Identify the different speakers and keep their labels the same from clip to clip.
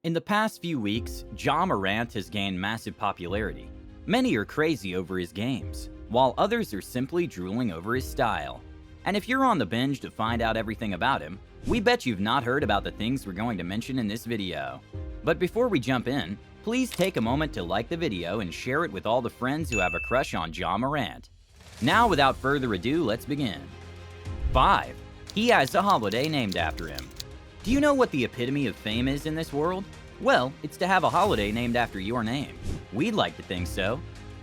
Speaker 1: In the past few weeks, Ja Morant has gained massive popularity. Many are crazy over his games, while others are simply drooling over his style. And if you're on the binge to find out everything about him, we bet you've not heard about the things we're going to mention in this video. But before we jump in, please take a moment to like the video and share it with all the friends who have a crush on Ja Morant. Now, without further ado, let's begin. 5. He has a holiday named after him. Do you know what the epitome of fame is in this world? Well, it's to have a holiday named after your name. We'd like to think so.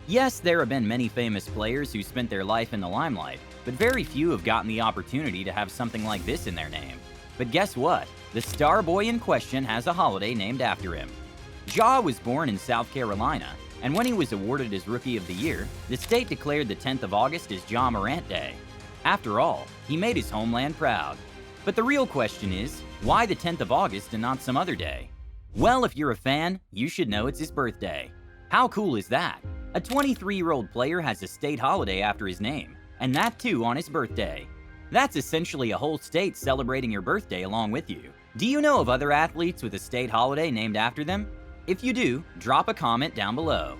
Speaker 1: Yes, there have been many famous players who spent their life in the limelight, but very few have gotten the opportunity to have something like this in their name. But guess what? The star boy in question has a holiday named after him. Ja was born in South Carolina, and when he was awarded as Rookie of the Year, the state declared the 10th of August as Ja Morant Day. After all, he made his homeland proud. But the real question is, why the 10th of August and not some other day? Well, if you're a fan, you should know it's his birthday. How cool is that? A 23-year-old player has a state holiday after his name, and that too on his birthday. That's essentially a whole state celebrating your birthday along with you. Do you know of other athletes with a state holiday named after them? If you do, drop a comment down below.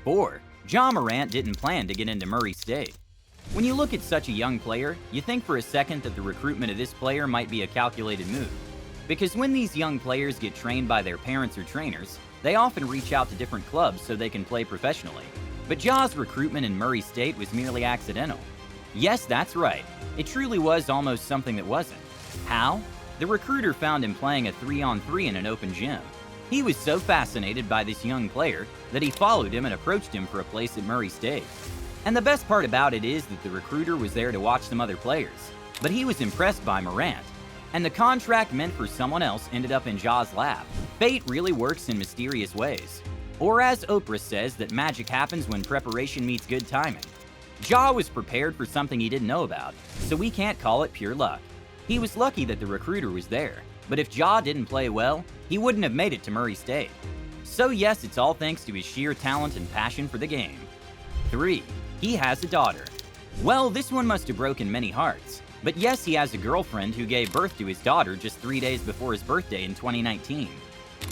Speaker 1: 4. Ja Morant didn't plan to get into Murray State. When you look at such a young player, you think for a second that the recruitment of this player might be a calculated move. Because when these young players get trained by their parents or trainers, they often reach out to different clubs so they can play professionally. But Ja's recruitment in Murray State was merely accidental. Yes, that's right. It truly was almost something that wasn't. How? The recruiter found him playing a 3-on-3 in an open gym. He was so fascinated by this young player that he followed him and approached him for a place at Murray State. And the best part about it is that the recruiter was there to watch some other players, but he was impressed by Morant, and the contract meant for someone else ended up in Ja's lap. Fate really works in mysterious ways. Or as Oprah says, that magic happens when preparation meets good timing. Ja was prepared for something he didn't know about, so we can't call it pure luck. He was lucky that the recruiter was there, but if Ja didn't play well, he wouldn't have made it to Murray State. So yes, it's all thanks to his sheer talent and passion for the game. 3. He has a daughter. Well, this one must have broken many hearts. But yes, he has a girlfriend who gave birth to his daughter just 3 days before his birthday in 2019.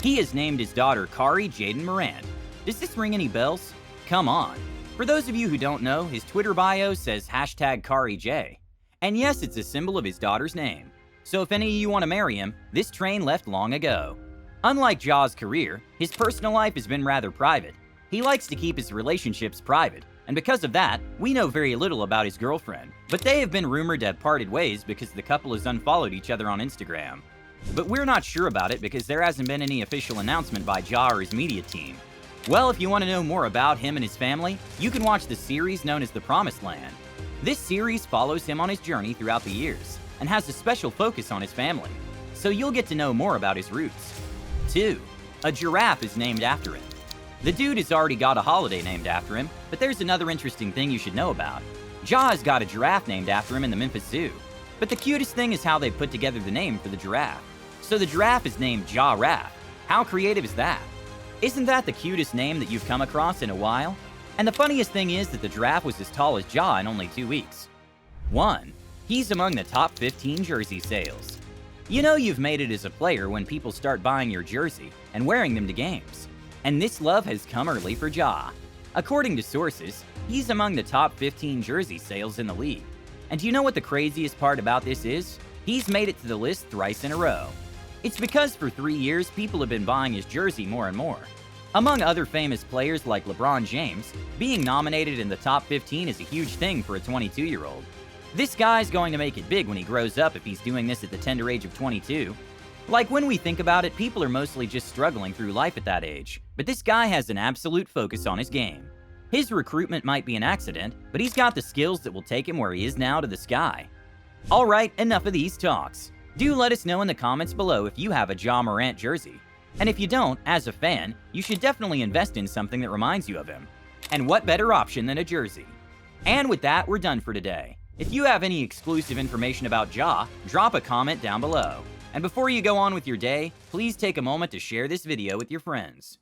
Speaker 1: He has named his daughter Kari Jaden Morant. Does this ring any bells? Come on. For those of you who don't know, his Twitter bio says #KariJ. And yes, it's a symbol of his daughter's name. So if any of you want to marry him, this train left long ago. Unlike Ja's career, his personal life has been rather private. He likes to keep his relationships private. And because of that, we know very little about his girlfriend. But they have been rumored to have parted ways because the couple has unfollowed each other on Instagram. But we're not sure about it because there hasn't been any official announcement by Ja or his media team. Well, if you want to know more about him and his family, you can watch the series known as The Promised Land. This series follows him on his journey throughout the years and has a special focus on his family, so you'll get to know more about his roots. 2. A giraffe is named after him. The dude has already got a holiday named after him, but there's another interesting thing you should know about. Ja has got a giraffe named after him in the Memphis Zoo. But the cutest thing is how they put together the name for the giraffe. So the giraffe is named Ja-Raff. How creative is that? Isn't that the cutest name that you've come across in a while? And the funniest thing is that the giraffe was as tall as Ja in only 2 weeks. 1. He's among the top 15 jersey sales. You know you've made it as a player when people start buying your jersey and wearing them to games. And this love has come early for Ja. According to sources, he's among the top 15 jersey sales in the league. And do you know what the craziest part about this is? He's made it to the list thrice in a row. It's because for 3 years, people have been buying his jersey more and more. Among other famous players like LeBron James, being nominated in the top 15 is a huge thing for a 22-year-old. This guy's going to make it big when he grows up if he's doing this at the tender age of 22. Like, when we think about it, people are mostly just struggling through life at that age. But this guy has an absolute focus on his game. His recruitment might be an accident, but he's got the skills that will take him where he is now to the sky. Alright, enough of these talks. Do let us know in the comments below if you have a Ja Morant jersey. And if you don't, as a fan, you should definitely invest in something that reminds you of him. And what better option than a jersey? And with that, we're done for today. If you have any exclusive information about Ja, drop a comment down below. And before you go on with your day, please take a moment to share this video with your friends.